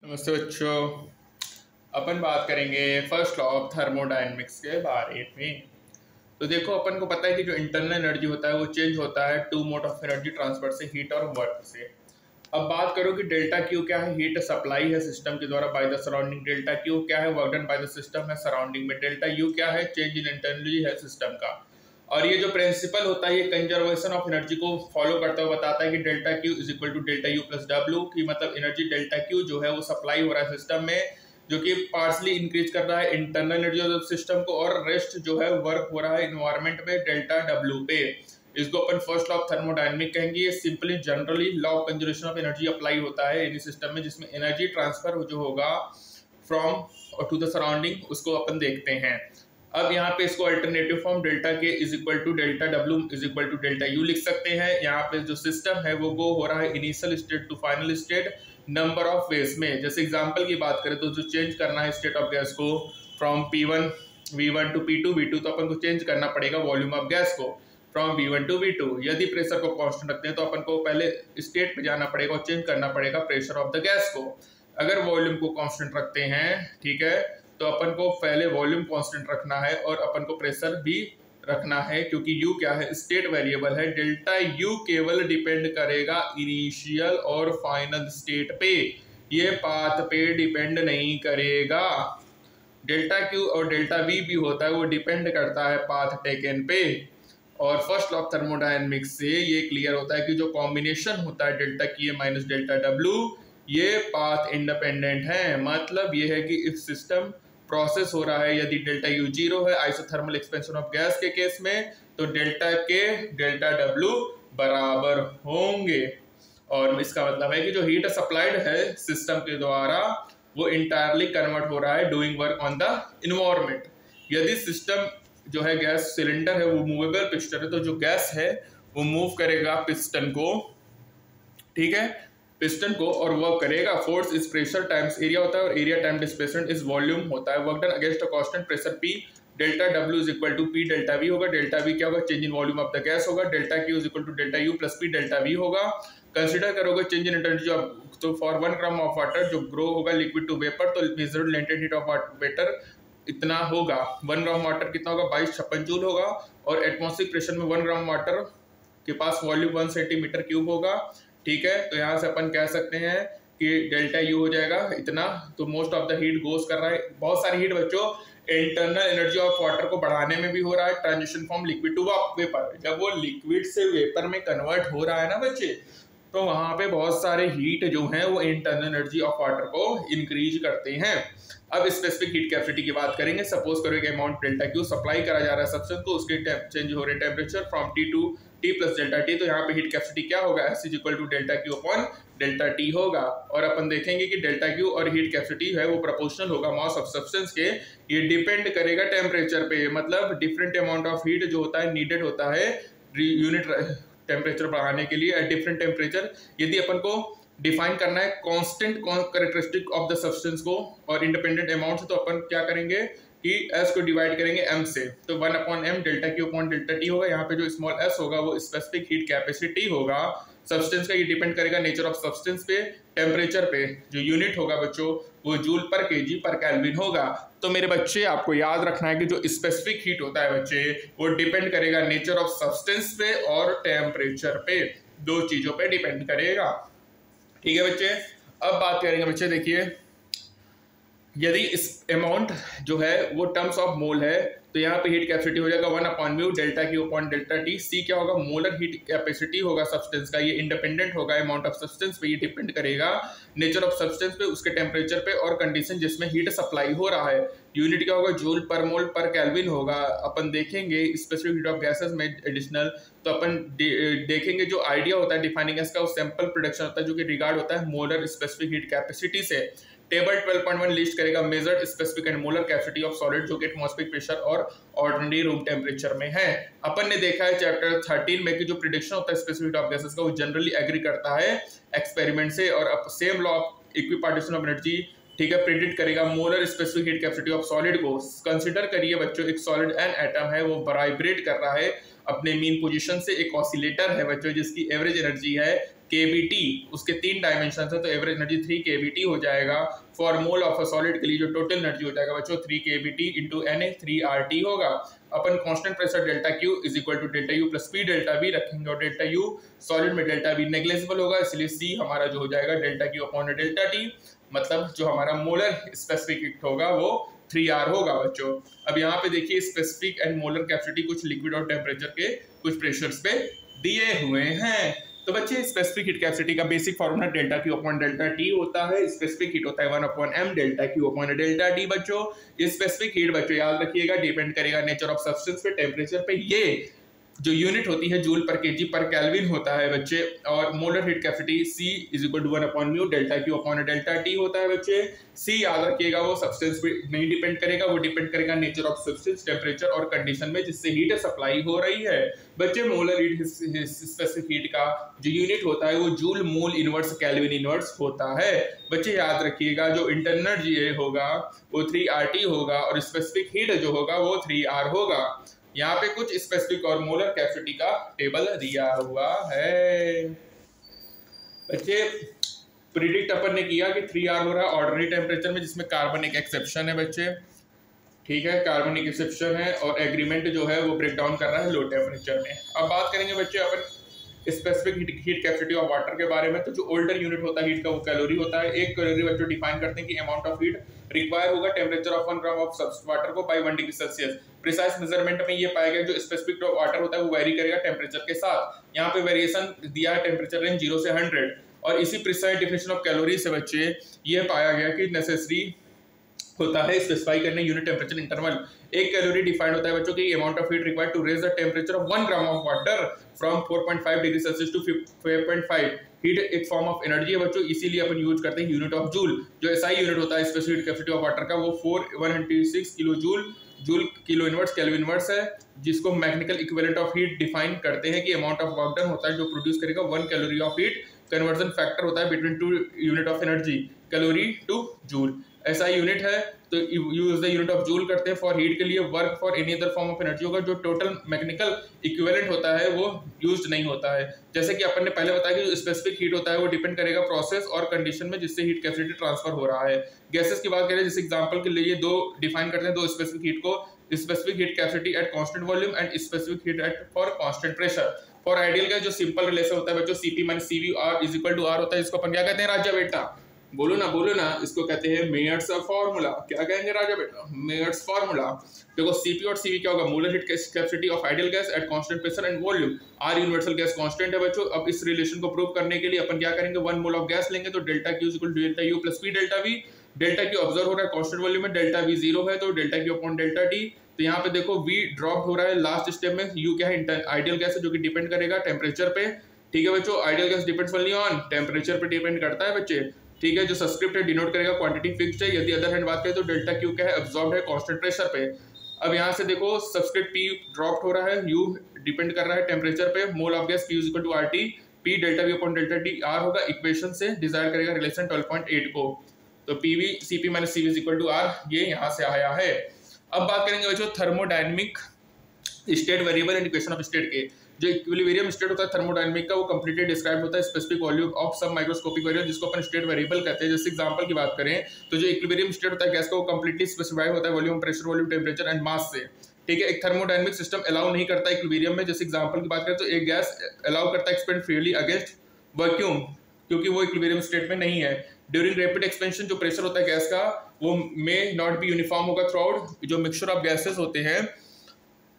नमस्ते बच्चों। अपन बात करेंगे फर्स्ट लॉ ऑफ थर्मोडायनेमिक्स के बारे में। तो देखो, अपन को पता है कि जो इंटरनल एनर्जी होता है वो चेंज होता है to mode of energy transfer से, हीट और वर्क से। अब बात करो कि डेल्टा क्यू क्या है। हीट सप्लाई है सिस्टम के द्वारा by the surrounding. Delta Q क्या है? Work done by the system है सराउंडिंग में। डेल्टा यू क्या है? चेंज इन इंटरनली है सिस्टम का। और ये जो प्रिंसिपल होता है ये कंजर्वेशन ऑफ एनर्जी को फॉलो करता हुआ बताता है कि delta Q is equal to delta U plus W, की मतलब एनर्जी डेल्टा क्यू जो है वो सप्लाई हो रहा है सिस्टम में, जो कि पार्सली इंक्रीज कर रहा है इंटरनल एनर्जी ऑफ सिस्टम को, और रेस्ट जो है वर्क हो रहा है इन्वायरमेंट में डेल्टा डब्ल्यू पे। इसको अपन फर्स्ट लॉ ऑफ थर्मोडायनेमिक कहेंगे। ये simply generally law of conservation of energy apply होता है इन सिस्टम में, जिसमें एनर्जी ट्रांसफर जो होगा फ्रॉम टू द सराउंडिंग उसको अपन देखते हैं। अब यहाँ पे इसको alternative form delta K is equal to delta W is equal to delta U लिख सकते हैं। यहाँ पे जो सिस्टम है वो गो हो रहा है initial state to final state number of ways में। जैसे एग्जांपल की बात करें तो जो चेंज करना है स्टेट ऑफ गैस को from P1 V1 to P2 V2, तो अपन को चेंज करना पड़ेगा वॉल्यूम ऑफ गैस को फ्रॉम V1 टू V2। यदि प्रेशर को कांस्टेंट रखते हैं तो अपन को पहले स्टेट पे जाना पड़ेगा और चेंज करना पड़ेगा प्रेशर ऑफ द गैस को। अगर वॉल्यूम को कांस्टेंट रखते हैं, ठीक है, तो अपन को पहले वॉल्यूम कांस्टेंट रखना है और अपन को प्रेशर भी रखना है, क्योंकि यू क्या है? स्टेट वेरिएबल है। डेल्टा यू केवल डिपेंड करेगा इनिशियल और फाइनल स्टेट पे, ये पाथ पे डिपेंड नहीं करेगा। डेल्टा क्यू और डेल्टा वी भी होता है, वो डिपेंड करता है पाथ टेकन पे। और फर्स्ट लॉ ऑफ थर्मोडायनेमिक्स से ये क्लियर होता है कि जो कॉम्बिनेशन होता है delta Q minus delta W, ये पाथ इंडिपेंडेंट है। मतलब ये है कि इफ सिस्टम प्रोसेस हो रहा है, यदि डेल्टा यू जीरो है आइसोथर्मल एक्सपेंशन ऑफ गैस के केस में, तो डेल्टा के डेल्टा डब्ल्यू बराबर होंगे। और इसका मतलब है कि जो हीट सप्लाइड है सिस्टम के द्वारा वो इंटायरली कन्वर्ट हो रहा है doing work on the environment. यदि सिस्टम जो है गैस सिलेंडर है वो मूवेबल पिस्टन है, तो जो गैस है वो मूव करेगा पिस्टन को, ठीक है, पिस्टन को, और वर्क करेगा। Force is pressure times area होता है और area time displacement is volume होता है। Work done against a constant pressure P, delta W is equal to P delta V होगा। डेल्टा V क्या होगा? Change in volume of the gas होगा। Delta Q is equal to delta U plus P delta V होगा। Consider करोगे change in energy of, तो for 1 gram of water जो grow होगा liquid to vapour, तो measured latent heat of water इतना होगा। 1 gram water कितना होगा? 2256 जूल होगा। और एटमॉस्फेरिक प्रेशर में 1 ग्राम वाटर के पास वॉल्यूम 1 सेंटीमीटर क्यूब होगा, ठीक है। तो यहाँ से अपन कह सकते हैं कि डेल्टा यू हो जाएगा इतना। तो most of the heat goes कर रहा है, बहुत सारी हीट बच्चों इंटरनल एनर्जी ऑफ वाटर को बढ़ाने में भी हो रहा है, transition from liquid to vapour. जब वो लिक्विड से वेपर में कन्वर्ट हो रहा है ना बच्चे, तो वहां पे बहुत सारे हीट जो हैं वो इंटरनल एनर्जी ऑफ वाटर को इंक्रीज करते हैं। अब स्पेसिफिक हीट कैपेसिटी की बात करेंगे। सपोज करो कि अमाउंट डेल्टा क्यू सप्लाई करा जा रहा है सब्सटेंस को, उसके चेंज हो रहे temperature from T to T plus delta T, तो यहाँ पे हीट कैपेसिटी क्या होगा? S is equal to delta Q upon delta T होगा। और अपन देखेंगे कि डेल्टा क्यू और हीट कैपेसिटी है वो प्रोपोर्शनल होगा मास ऑफ सब्सटेंस के। ये डिपेंड करेगा टेम्परेचर पे, मतलब डिफरेंट अमाउंट ऑफ हीट जो होता है नीडेड होता है यूनिट टेम्परेचर बढ़ाने के लिए एट डिफरेंट टेम्परेचर। यदि अपन को डिफाइन करना है constant characteristic of the substance को और इंडिपेंडेंट अमाउंट से, तो अपन क्या करेंगे कि S को डिवाइड करेंगे M से, तो 1 upon M delta Q upon delta T होगा। यहाँ पे जो स्मॉल s होगा वो स्पेसिफिक हीट कैपेसिटी होगा सब्सटेंस का। ये डिपेंड करेगा नेचर ऑफ सब्सटेंस पे, टेम्परेचर पे। जो यूनिट होगा बच्चों वो जूल पर केजी पर केल्विन होगा। तो मेरे बच्चे आपको याद रखना है कि जो स्पेसिफिक हीट होता है बच्चे वो डिपेंड करेगा नेचर ऑफ सब्सटेंस पे और टेम्परेचर पे, दो चीजों पे डिपेंड करेगा, ठीक है बच्चे। अब बात करेंगे बच्चे, देखिए यदि इस अमाउंट जो है वो टर्म्स ऑफ मोल है, तो यहाँ पे हीट कैपेसिटी हो जाएगा 1 upon mu delta Q upon delta T। सी क्या होगा? मोलर हीट कैपेसिटी होगा सब्सटेंस का। ये इंडिपेंडेंट होगा अमाउंट ऑफ सब्सटेंस पे, ये डिपेंड करेगा नेचर ऑफ सब्सटेंस पे, उसके टेम्परेचर पे और कंडीशन जिसमें हीट सप्लाई हो रहा है। यूनिट क्या होगा? जूल पर मोल पर केल्विन होगा। अपन देखेंगे स्पेसिफिक हीट ऑफ गैसेस में एडिशनल, तो अपन देखेंगे जो आइडिया होता है डिफाइनिंग गैस का वो सैंपल प्रोडक्शन होता है, जो कि रिगार्ड होता है मोलर स्पेसिफिक हीट कैपेसिटी से। टेबल 12.1 लिस्ट करेगा measured specific and molar capacity of solid, जो कि एटमॉस्फेरिक प्रेशर और ऑर्डिनरी रूम टेम्परेचर में है। अपन ने देखा है चैप्टर 13 में कि जो प्रिडिक्शन होता है स्पेसिफिक ऑफ गैसेस का वो जनरली एग्री करता है एक्सपेरिमेंट से, और same law of equipartition of energy, ठीक है, प्रिडिक्ट करेगा molar specific heat capacity of solid को। कंसीडर करिए बच्चों एक सॉलिड एन एटम है, वो वाइब्रेट कर रहा है अपने मीन पोजीशन से। एक ऑसिलेटर है बच्चों जिसकी एवरेज एनर्जी है kBt, उसके 3 डायमेंशन है तो एवरेज एनर्जी 3 kBt हो जाएगा। For mole of a solid के लिए जो टोटल एनर्जी हो जाएगा बच्चों 3 kBt इंटू Na 3RT होगा। अपन constant pressure delta Q is equal to delta U plus P delta V रखेंगे और डेल्टा U सॉलिड में डेल्टा V नेग्लिजिबल होगा, इसलिए C हमारा जो हो जाएगा delta Q upon delta T, मतलब जो हमारा मोलर स्पेसिफिक हीट होगा वो 3R होगा बच्चों। अब यहाँ पे देखिए स्पेसिफिक एंड मोलर कैपेसिटी कुछ लिक्विड और टेम्परेचर के कुछ प्रेशर्स पे दिए हुए हैं। तो बच्चे स्पेसिफिक हीट कैपेसिटी का basic formula delta Q upon delta T होता है। स्पेसिफिक हीट होता है 1 upon m delta Q upon delta T बच्चों। स्पेसिफिक हीट बच्चों याद रखिएगा डिपेंड करेगा नेचर ऑफ सब्सटेंस पे, टेम्परेचर पे। ये जो यूनिट होती है जूल पर केजी पर केल्विन होता है बच्चे। और molar heat capacity C is equal to 1 upon mu delta Q upon delta T होता है बच्चे। C याद रखिएगा वो सब्सटेंस पे नहीं डिपेंड करेगा, वो डिपेंड करेगा नेचर ऑफ सब्सटेंस, टेम्परेचर और कंडीशन में जिससे हीट सप्लाई हो रही है बच्चे। मोलर हीट स्पेसिफिक हीट का जो यूनिट होता है वो joule mole inverse kelvin inverse होता है बच्चे। याद रखिएगा जो इंटरनल एनर्जी होगा वो 3RT होगा और स्पेसिफिक हीट जो होगा वो 3R होगा। यहाँ पे कुछ स्पेसिफिक और मोलर कैपेसिटी का टेबल दिया हुआ है बच्चे। प्रिडिक्ट अपन ने किया कि 3R हो रहा है ऑर्डिनरी टेम्परेचर में, जिसमें कार्बन एक एक्सेप्शन है बच्चे, ठीक है, कार्बन एक एक्सेप्शन है और एग्रीमेंट जो है वो ब्रेक डाउन कर रहा है लो टेम्परेचर में। अब बात करेंगे बच्चे अपन specific heat capacity of water के बारे में। तो जो ओल्डर यूनिट होता है हीट का वो कैलोरी होता है। एक कैलोरी बच्चों डिफाइन करते हैं कि अमाउंट ऑफ हीट रिक्वायर होगा temperature of 1 gram of water को by 1 degree Celsius. Precise measurement में ये पाया गया जो स्पेसिफिक वाटर होता है वो वेरी करेगा टेम्परेचर के साथ। यहाँ पे वेरिएशन दिया है टेम्परेचर रेंज 0 से 100 और इसी प्रिसाइज डिफिनेशन ऑफ कैलोरी से बच्चे ये पाया गया कि नेसेसरी होता है स्पेसिफाई करने यूनिट टेम्परेचर इंटरवल। एक कैलोरी डिफाइंड होता है बच्चों की amount of heat required to raise the temperature of 1 gram of water from 4.5 degree Celsius to 5.5। Heat एक फॉर्म ऑफ एनर्जी है बच्चों, इसीलिए अपन यूज करते हैं यूनिट ऑफ जूल। जो एसआई यूनिट होता है specific heat capacity of water का वो 106 kilo joule kilo inverse kelvin inverse है, जिसको mechanical equivalent of heat define करते हैं कि अमाउंट ऑफ वर्क डन होता है जो प्रोड्यूस करेगा 1 calorie of heat. Conversion factor होता है between 2 unit of energy calorie two joule. ऐसा यूनिट है तो use the unit of joule करते हैं फॉर हीट के लिए। Work for any other form of energy होगा जो टोटल मैकेनिकल इक्विवेलेंट होता है वो यूज नहीं होता है। जैसे कि अपन ने पहले बताया कि जो स्पेसिफिक हीट होता है वो डिपेंड करेगा प्रोसेस और कंडीशन में जिससे हीट कैपेसिटी ट्रांसफर हो रहा है। गैसेस की बात करें जैसे एग्जांपल के लिए दो डिफाइन करते हैं, दो स्पेसिफिक हीट को, specific heat capacity at constant volume and specific heat at for constant pressure. For ideal gas जो सिंपल रिलेशन होता है बच्चों Cp minus Cv R is equal to R होता है। इसको अपन क्या कहते हैं राजा बेटा, बोलो ना, इसको कहते हैं मेयर्स फार्मूला। क्या कहेंगे राजा बेटा, मेयर्स फार्मूला। देखो Cp और Cv क्या होगा, molar heat capacity of ideal gas at constant pressure and volume. R universal gas constant है बच्चों। अब इस रिलेशन को प्रूव करने के लिए अपन क्या करेंगे, 1 मोल ऑफ गैस लेंगे तो delta Q is equal to delta U plus P delta V। Delta Q observe हो रहा है कांस्टेंट वॉल्यूम में, डेल्टा V 0 है तो delta Q upon delta T। तो यहाँ पे देखो V ड्रॉप हो रहा है लास्ट स्टेप में। U क्या है, आइडियल गैस है जो कि डिपेंड करेगा टेम्परेचर पे, ठीक है बच्चों। Ideal gas depends only on temperature पे डिपेंड करता है बच्चे, ठीक है। जो सब्सक्रिप्ट है डिनोट करेगा क्वांटिटी फिक्स्ड है। यदि अदर हैंड बात करें तो डेल्टा Q क्या है, अब्सॉर्ब्ड है कांस्टेंट प्रेशर पे। अब यहाँ से देखो सब्सक्रिप्ट P ड्रॉप हो रहा है, U डिपेंड कर रहा है टेम्परेचर पे। Mole of gas P is equal to RT, P delta V upon delta T R होगा। इक्वेशन से डिजायर करेगा रिलेशन 12.8 को, तो PV Cp minus Cv is equal to R, ये यहाँ से आया है। अब बात करेंगे बच्चों thermodynamic state variable and equation of state के। जो इक्विलिब्रियम स्टेट होता है थर्मोडायनेमिक का वो कंप्लीटली डिस्क्राइब होता है स्पेसिफिक वॉल्यूम ऑफ सब माइक्रोस्कोपिक वेरिएबल, जिसको अपन स्टेट वेरिएबल कहते हैं। जैसे एग्जांपल की बात करें तो जो इक्विलिब्रियम स्टेट होता है गैस का वो कंप्लीटली स्पेसिफाई होता है volume, pressure, volume, temperature and mass से, ठीक है। एक थर्मोडायनेमिक सिस्टम अलाउ नहीं करता इक्विलिब्रियम में। जैसे एग्जांपल की बात करें तो एक गैस अलाउ करता है एक्सपेंड फ्रीली अगेंस्ट वैक्यूम, क्योंकि वो इक्विलिब्रियम स्टेट में नहीं है। ड्यूरिंग रैपिड एक्सपेंशन जो प्रेशर होता है गैस का वो मे नॉट बी यूनिफॉर्म होगा थ्रू आउट। जो मिक्सचर ऑफ गैसेस होते हैं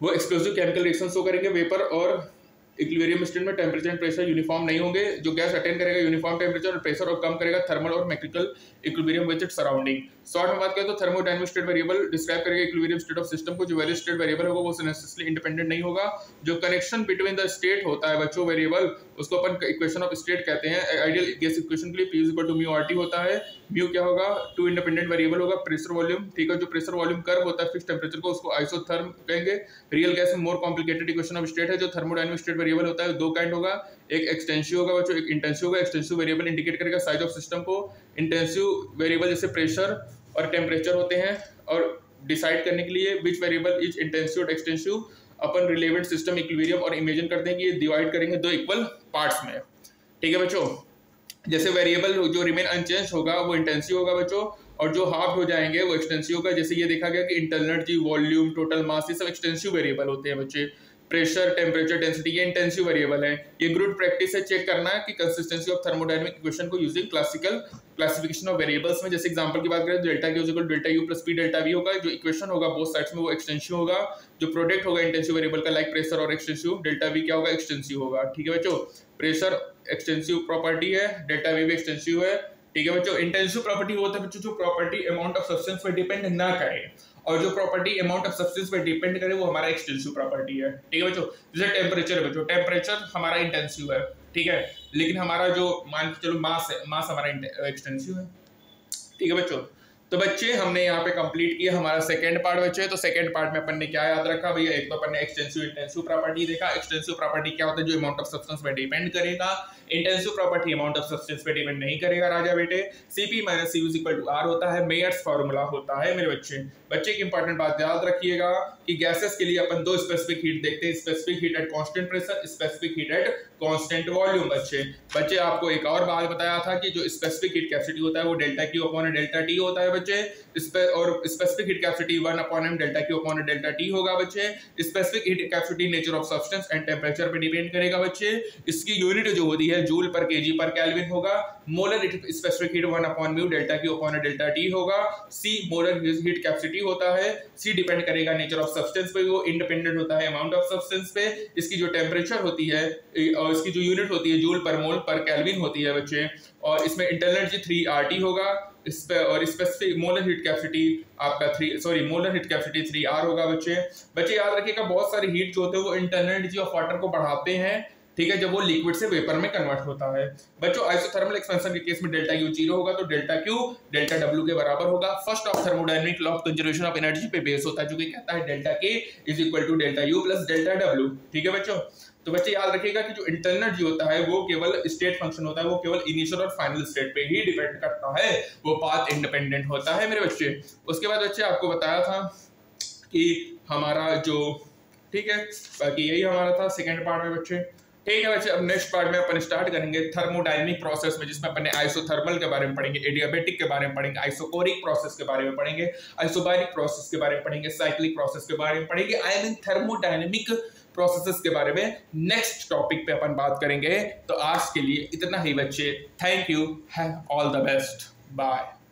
वो एक्सप्लोसिव केमिकल रिएक्शन शो करेंगे। वेपर और इक्विलिब्रियम स्टेट में टेम्परेचर एंड प्रेशर यूनिफॉर्म नहीं होंगे। जो गैस अटेन करेगा यूनिफॉर्म टेम्परेचर और प्रेशर और कम करेगा थर्मल और mechanical equilibrium with its surrounding. Short में बात करें तो थर्मोडायनेमिक स्टेट वेरिएबल डिस्क्राइब करेगा इक्विलिब्रियम स्टेट ऑफ सिस्टम को। जो वेरियस स्टेट वेरिएबल होगा वो नेसेसरली इंडिपेंडेंट नहीं होगा। जो कनेक्शन बिटवीन द स्टेट होता है बच्चों वेरिएबल, उसको अपन इक्वेशन ऑफ स्टेट कहते हैं। आइडियल गैस इक्वेशन के लिए P is equal to mu RT होता है। म्यू क्या होगा, 2 इंडिपेंडेंट वेरिएबल होगा, प्रेशर वॉल्यूम, ठीक है। जो प्रेशर वॉल्यूम कर्व होता है फिक्स टेम्परेचर को उसको आइसोथर्म कहेंगे। रियल गैस में more complicated equation of state है। जो थर्मोडायनेमिक स्टेट वेरिएबल होता है दो काइंड होगा, एक एक्सटेंसिव होगा बच्चों, एक इंटेंसिव होगा। एक्सटेंसिव वेरिएबल इंडिकेट करेगा साइज ऑफ सिस्टम को। इंटेंसिव वेरिएबल जैसे प्रेशर और टेम्परेचर होते हैं, और डिसाइड करने के लिए विच वेरिएबल इज इंटेंसिव और एक्सटेंसिव अपन रिलेवेंट सिस्टम इक्विलिब्रियम और इमेजिन करते हैं कि ये डिवाइड करेंगे दो इक्वल पार्ट्स में, ठीक है बच्चों। जैसे वेरिएबल जो रिमेन अनचेंज होगा वो इंटेंसिव होगा बच्चों, और जो हाफ हो जाएंगे वो एक्सटेंसिव होगा। जैसे ये देखा गया कि internal energy, volume, total mass, ये सब एक्सटेंसिव वेरिएबल होते हैं बच्चे। प्रेशर, टेम्परेचर, डेंसिटी, ये इंटेंसिव वेरिएबल है। ये गुड प्रैक्टिस है चेक करना है कि कंसिस्टेंसी ऑफ थर्मोडायनेमिक इक्वेशन को using classical classification of variables में। जैसे एग्जांपल की बात करें तो delta Q equal delta U plus P delta V होगा। जो इक्वेशन होगा बोथ साइड्स में वो एक्सटेंसिव होगा। जो प्रोडक्ट होगा इंटेंसिव वेरिएबल का लाइक प्रेशर और एक्सटेंसिव, डेल्टा V क्या होगा, एक्सटेंसिव होगा। ठीक है बच्चों, प्रेशर एक्सटेंसिव प्रॉपर्टी है, डेल्टा V भी एक्सटेंसिव है। ठीक है बच्चों। इंटेंसिव प्रॉपर्टी वो होता है बच्चों जो प्रॉपर्टी अमाउंट ऑफ सब्सटेंस पर डिपेंड ना करे, और जो प्रॉपर्टी अमाउंट ऑफ सब्सटेंस पर डिपेंड करे वो हमारा एक्सटेंसिव प्रॉपर्टी है। ठीक है बच्चों। जैसे टेम्परेचर है बच्चों, टेम्परेचर हमारा इंटेंसिव है, ठीक है, लेकिन हमारा जो मान के चलो मास है, मास हमारा एक्सटेंसिव है। ठीक है बच्चों। तो बच्चे हमने यहाँ पे कंप्लीट किया हमारा सेकंड पार्ट बच्चे। तो सेकंड पार्ट में अपन ने क्या याद रखा भैया, एक तो अपन ने एक्सटेंसिव इंटेंसिव प्रॉपर्टी देखा। एक्सटेंसिव प्रॉपर्टी क्या होता है, जो अमाउंट ऑफ सब्सटेंस पे डिपेंड करेगा। Intensive property amount of substance पे डिपेंड नहीं करेगा राजा बेटे। Cp minus Cu equal to R होता है, मेयर्स फार्मूला होता है मेरे बच्चे। बच्चे की इंपॉर्टेंट बात याद रखिएगा कि गैसेस के लिए अपन दो स्पेसिफिक हीट देखते हैं, specific heat at constant pressure, specific heat eight constant volume. बच्चे आपको एक और बात बताया था कि जो स्पेसिफिक हीट कैपेसिटी होता है वो delta Q upon delta T होता है बच्चे, और specific heat capacity 1 upon m delta Q upon delta T होगा बच्चे। Specific heat capacity nature of substance and temperature पे डिपेंड करेगा बच्चे। इसकी यूनिट जो होती है जूल पर केजी पर केल्विन होगा। Molar specific heat 1 upon mu delta Q upon delta T होगा। C मोलर हीट कैपेसिटी होता है। C डिपेंड करेगा नेचर ऑफ सब्सटेंस पे, वो इंडिपेंडेंट होता है अमाउंट ऑफ सब्सटेंस पे। इसकी जो टेम्परेचर होती है और इसकी जो यूनिट होती है जूल पर मोल पर केल्विन होती है बच्चे। और इसमें इंटरनल एनर्जी 3 RT होगा इस पे, और स्पेसिफिक मोलर हीट कैपेसिटी आपका मोलर हीट कैपेसिटी 3 R होगा बच्चे। याद रखिएगा बहुत सारी हीट जो होते हैं वो इंटरनल एनर्जी ऑफ वाटर को बढ़ाते हैं, ठीक है, जब वो लिक्विड से वेपर में कन्वर्ट होता है बच्चों। आइसोथर्मल एक्सपेंशन के केस में डेल्टा U 0 होगा तो डेल्टा Q डेल्टा W के बराबर होगा। First of thermodynamic law of conservation of energy पे बेस होता है, जो कि कहता है delta K is equal to delta U plus delta W। ठीक है बच्चों। तो बच्चे याद रखिएगा कि जो इंटरनल एनर्जी होता है वो केवल स्टेट फंक्शन होता है, वो केवल इनिशियल और फाइनल स्टेट पे ही डिपेंड करता है, वो पाथ इंडिपेंडेंट होता है मेरे बच्चे। उसके बाद बच्चे आपको बताया था कि हमारा जो, ठीक है, बाकी यही हमारा था सेकंड पार्ट में बच्चे। ठीक है बच्चे, अब नेक्स्ट पार्ट में अपन स्टार्ट करेंगे थर्मोडायनेमिक प्रोसेस में, जिसमें अपन आइसोथर्मल के बारे में पढ़ेंगे, एडियाबेटिक के बारे में पढ़ेंगे, आइसोकोरिक प्रोसेस के बारे में पढ़ेंगे, आइसोबारिक प्रोसेस के बारे में पढ़ेंगे, साइक्लिक प्रोसेस के बारे में पढ़ेंगे, आई मीन थर्मोडायनेमिक प्रोसेसेस के बारे में नेक्स्ट टॉपिक पे अपन बात करेंगे। तो आज के लिए इतना ही बच्चे, thank you, have all the best, bye.